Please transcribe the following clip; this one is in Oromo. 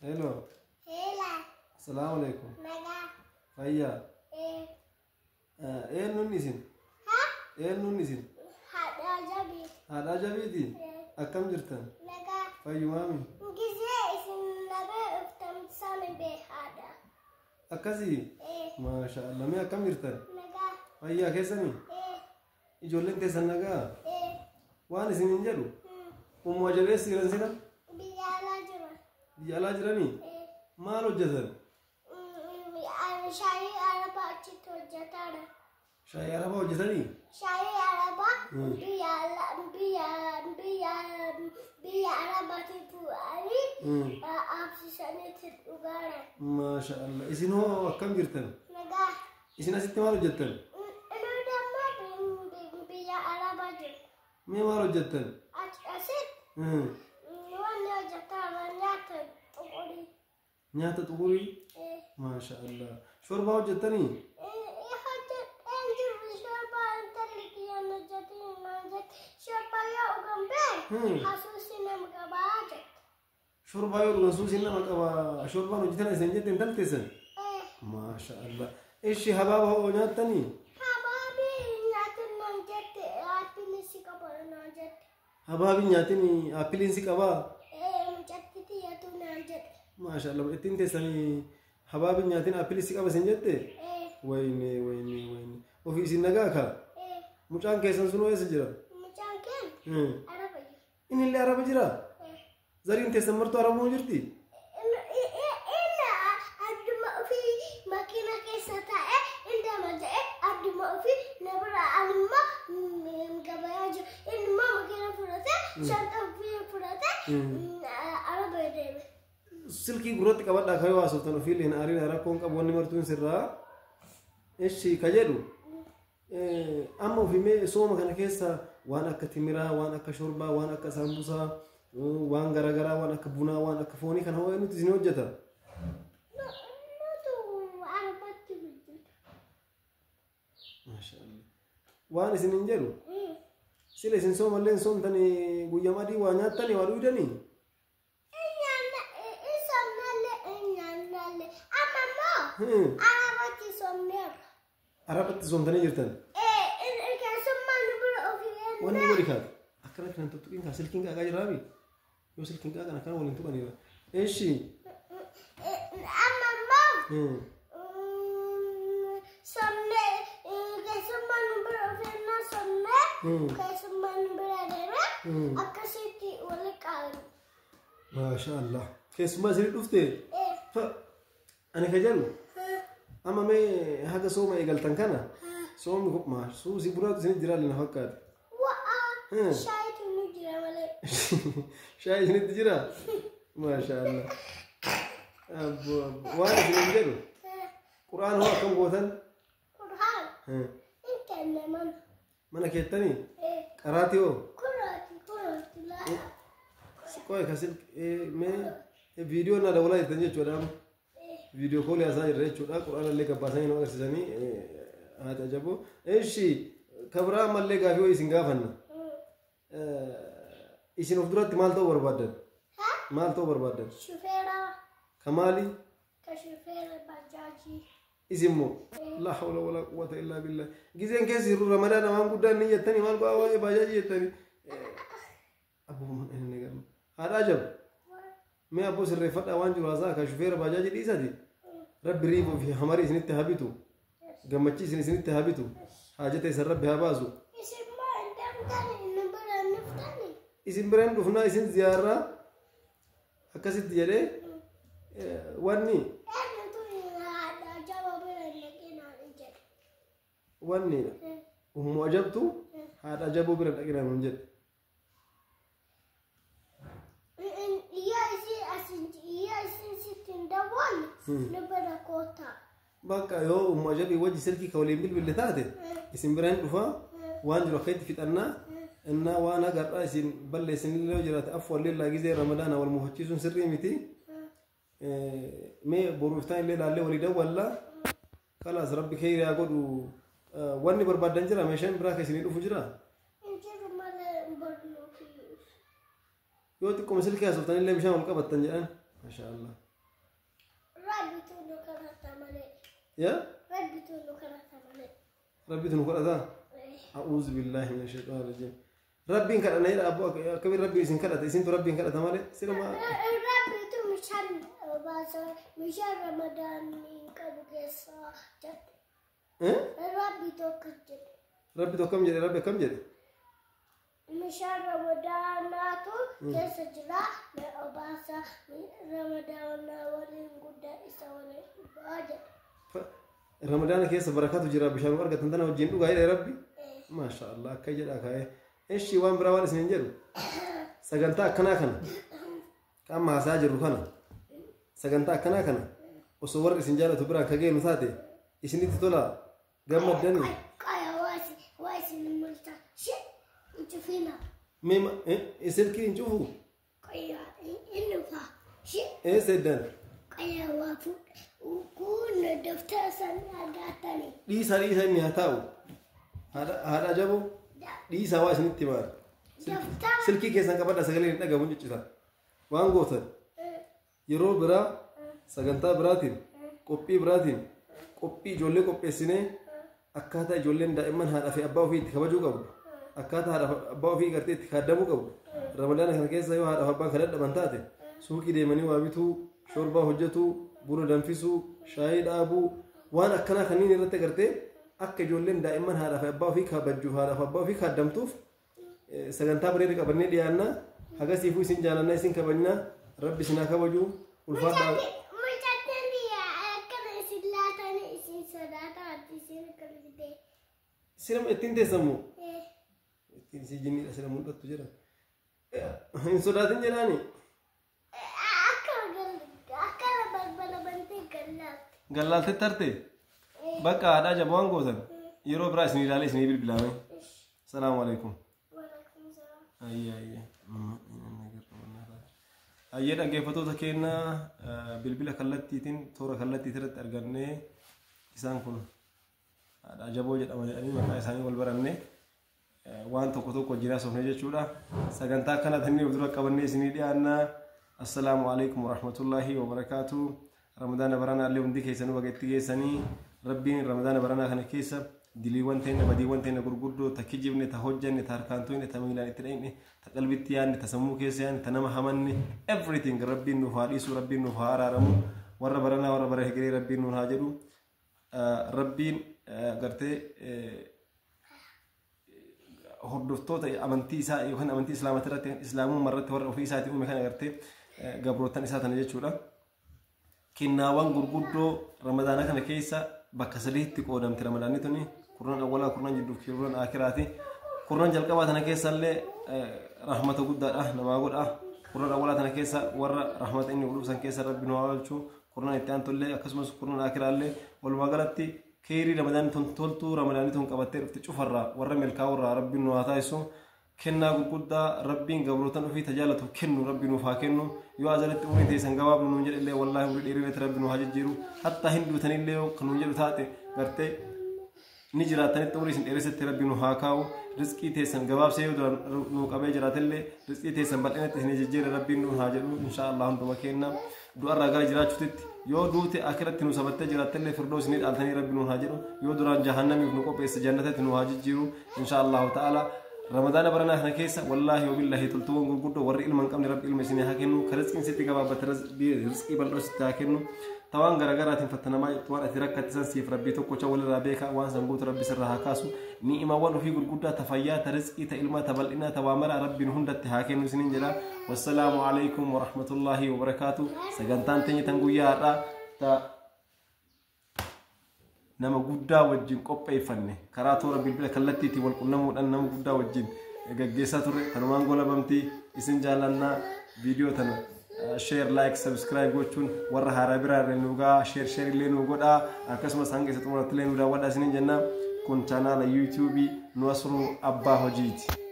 Hello. Hela. Assalamu alaikum. Naga. Fayya. Eh. Nun isin? Ha? Nun isin? Hada jabi. Haadha jabiiti? Akkam jirtan? Naga. Fayyumaami? Gize isin nabe uftam sami be hada. Akkasii? Maasha Allah. Mee akkam jirtan? Naga. Fayyaa keessanii? Ijoolleen teessan nagaa? Waan isin hin jedhu? Ummaa jabeessi jiran sina? Biyya alaa jira. Biyya alaa jiranii? Maal hojjetan? Shayi araba achitti hojjetaadha. Shaayii arabaa hojjetanii? Shayi araba biyya arabaatti bu'anii absisanitti dhugaadha. Maasha Allah. Isin hoo akkam jirtan? Nagaa. Isin asitti maal hojjettan? Inni damma biyya araba jiru. Mee maal hojjettan? Asitti wanni hojjetaadha nyaata xuqurii. Nyaata xuqurii? Maasha Allah. Shorbaa hojjettanii? Shorbaa yoo dhugan suusiin nama qaba. Shorbaan hojjetan isin jetteen talteessan? Maasha Allah. Ishi habaaba hoo nyaattanii? Habaabi nyaatin appiliinsi qabaa? Maasha Allah. Ittiin teessanii habaabi nyaatin appiliinsi qaba isin jette? Wayne. Ofii isin nagaa kaa? Mucaan keessan sunoo eessa jira? Mucaan keen araba jira. Inni illee araba jira? Zariin teessan martuu arabuu jirti? Inni adduma ofii makiina keessa taa'ee indama ta'ee adduma ofii nabira alma gabayaa jiru. Inni immoo makiina fudhatee shanta ofii fudhatee araba deeme. Silkii gurratti qabadhaa kayoo haasoftan ofii illee hin aariin rakkoon qabu wanni martuun sirraa. Ishi ka jedhu amma ofii sooma kana keessa waan akka timiraa, waan akka shorbaa, waan akka saambusaa, waan garaagaraa, waan akka bunaa, waan akka foonii kana hoo nuti isin hojjeta. Waan isin hin jedhu sila isin soomallee soomtanii guyyaa adii waa nyaattanii waa dhuydanii. Arabatti soomtanii jirtan? Wanni godhi kaatu akkana kanan tuttuqiin kaa silkiin qaagaa jiraabi? Yoo silkiin qaagan akkana waliin tuqaniira. Eeshi? Amma immoo somnee keessummaan nu bira ofeennaa somnee keessummaan nu bira deemee akkasitti wali qabu. Maasha Allah. Keessummaa isin dhufte? Ani ka jedhu amma mee haga sooma eegaltan kana soomni suusii bunaatu isin jira lina fakkaate. Shaayitu nu jira malee. Shaayii isinitti jira? Maasha Allah. Waan isin hin jedhu quraan hoo akkam gootan? Quraan hin kennaman. Mana keettanii? Qaraati hoo? Quraati laa. Qoy kasil mee viidiyoo na dawalaa jettan jechuudha. Viidiyoo koolii haasaa jirra jechuudha. Quraan illee gabbaasanii nama agarsiisanii haa tajaajiluu. Eeshi kabraa ammallee gaafii hoo isin gaafanna. Isin of duratti maal ta'uu barbaaddan? Maal ta'uu barbaaddan? Shufeera. Kamaali? Ka shufeera bajaajii. Isin moo? La hawla wala quwwata illaa billah. Gizeen keessi jirru ramadaana waan guddaan ni jettanii maal go'aa waa'ee bajaajii jettanii. Abbooman inni garuu. Haadhaa jabu. Mee abboo sirreeffadhaa waan jiru haasaa ka shufeera bajaajii dhiisati. Rabbi riibuu fi hamarii isinitti habitu. Gammachiisin isinitti habitu. Haajata isan rabbi haa baasu. Isin biraan dhufnaa isin ziyaaraa akkasitti jedhee wanni ummu ajabtu haadha ajabuu bira dhaqinaan hin jedhe. Bakka yoo ummu ajabii wajji silkii ka waliin bilbille taate isin biraan dhufaa waan jiru akka itti fixannaa. Inna waan agarraa isin balleessin illee jiraate afwallee laagizee ramadaana wal mufachiisuun sirrii miti. Mee boruuftaan illee laallee walii dawwallaa kalaas rabbi keeyyaa godhu wanni barbaadan jira meeshaan biraa keessanii dhufu jira. Yoo xiqqoo silkii haasoftan illee bishaan wal qabattan jedhan. Masha Allah. ربي تونو كنا تملي يا ربي تونو كنا تملي ربي تنقل هذا أعوذ بالله من الشيطان الرجيم ربي إن كان أنا هنا أبوك كبير ربي إسم كلا تيسين ربي إن كلا تمالي سلام ربي تو مشان بس مشان رمضان كبكسا جت ربي تو كجت ربي تو كم جري ربي كم جري مشان رمضان تو كسجلا بأباسا رمضان ولين قد إسوالي باجت رمضان كيس بركاته جرا بشام بركة تندنا وجين لو غير ربي ما شاء الله كجلا كاي إيش وان براوان سنجرو سجنتا كنا كم هساجر كنا سجنتا كنا وصور سنجالة تبرا كجي نثاتي إيشني تطلع جم الدنيا كاي واسي الملتا شيء نشوفينا ميم إيش كي نشوفه كاي إنه فا شيء إيش الدن كاي وافو وكون دفتر سنة ليس نهتاو هذا جابو ليس واش نتمار سلكي كيسان كبدا سغلين دغا بونجيتا وان غوتن يرو برا سغنتا براتين كوبي براتين كوبي جولي كوبي سيني اكاتا جولين دائما هذا في اباو في تخبجو قبل اكاتا هذا اباو في غرتي تخدمو قبل رمضان كان كيسا يو هذا ابا خلد بنتاتي سوقي ديمني وابيتو شوربا حجتو بورو دنفسو شاي دابو وانا كنا خنيني رت غرتي akka ijoolleen daa'imman haadha fi abbaa ofii kabajju haadha fi abbaa ofii kaddamtuuf sagantaa bareedaa qabannee dhiyaanna hagasiifuu isin jaalannaa isin kabajna rabbi isin haa kabaju ulfaadhaa siram ittiin teessamuu ittiin si jinniidha sira mul'attu jira hin sodaatin jedhaani gallaaltee tarte بقى هذا جبان قوتن يروح براس نيرالي سنير بالبلامي السلام عليكم وعليكم السلام أيه ده كيف تقول كأننا بالبلا خلتي تين ثورة خلتي ترى أرجعني إنسان كون هذا جبوا جد أمانة أني ما كايساني والبرامني وان تكتو كجيرا سوفني جشورا سجنتا كنا ثاني بدرا كبرني سنيدي أنا السلام عليكم ورحمة الله وبركاته رمضان برانا اليوم دي كيسانو بقيت كيساني ربي رمضان برانا خنا كيسا دليوان تينا بديوان تينا غرغدو تكجيبني تهجني تاركانتوني تميلاني تريني تقلبتياني تسمو كيسياني تنما حمني everything ربي نو فاريسو ربي نو فارارمو ور برانا ور بره غري ربي نو هاجرو ربي غرتي هردفتوتا امنتي سا يوكن امنتي اسلامترات اسلامو مرت ور في ساتي امي كان غرتي غبروتن اساتن جچودا كناوان غرغدو رمضان كان كيسا بكسليت قدام رمضان توني قران اولا قران جدو قران اخراتي قران جلقبا تنا كيسا له رحمته قد نما قد قران اولا تنا كيسا ور رحمه اني قلوب سان كيسا ربي نوالچو قران اتان تله اكسمس قران اخرالله والمغلطي كيري رمضان تولتو رمضان تون قبته تشفرا ور ملكا ور ربي نواتايسو كنا قد ربي غبروتن في تجالته كنو ربي نفاكنو يو ازلت امي تيسن غباب نونجل الله والله وديري ربي نو هاججيرو حتى هندو تنيله كنونجل تاتي غرتي نجراتن توريسن ارست ربي نو هاكاو رزقي تيسن غباب سيو نو قبي جراتله رزقي تيسن بلنه تنججير ربي نو هاجرو ان شاء الله اندو مكينا دو ارغا جراچوتت يو دوتي اخرت نو سبت جراتله فردوس ني دالتني ربي نو هاجرو يو دران جهنم نو قبيس جنته نو هاججيرو ان شاء الله تعالى رمضان برنا هنا كيسا والله وبالله تلتون غرغدو ور علم قمن رب علم سني هاكنو كرزقين ستي غبا بترز رزقي بلرس تاكنو توان غرغرات فتنا ما توان اتركت سنسيف ربي تو كوچا ولا ربيكا وان سنبوت ربي سرها كاسو نيما وان في غرغدا تفيا ترزقي تلما تبلنا توامر ربي هندت هاكنو سنين جلا والسلام عليكم ورحمه الله وبركاته سغنتان تني تنغويا تا nama guddaa wajjin qopheeffanne karaa toora bilbila kallattiitti wal qunnamuudhaan nama guddaa wajjin gaggeessaa turre kanumaan golabamtii isin jaallannaa viidiyoo tana share like subscribe gochuun warra haaraa biraa irra nu gaa share illee nu godhaa akkasumas hanga isa xumuratti illee nu daawwadhaa isiniin jenna kun chaanaala YouTube Nasruu Abbaa Hojiiti.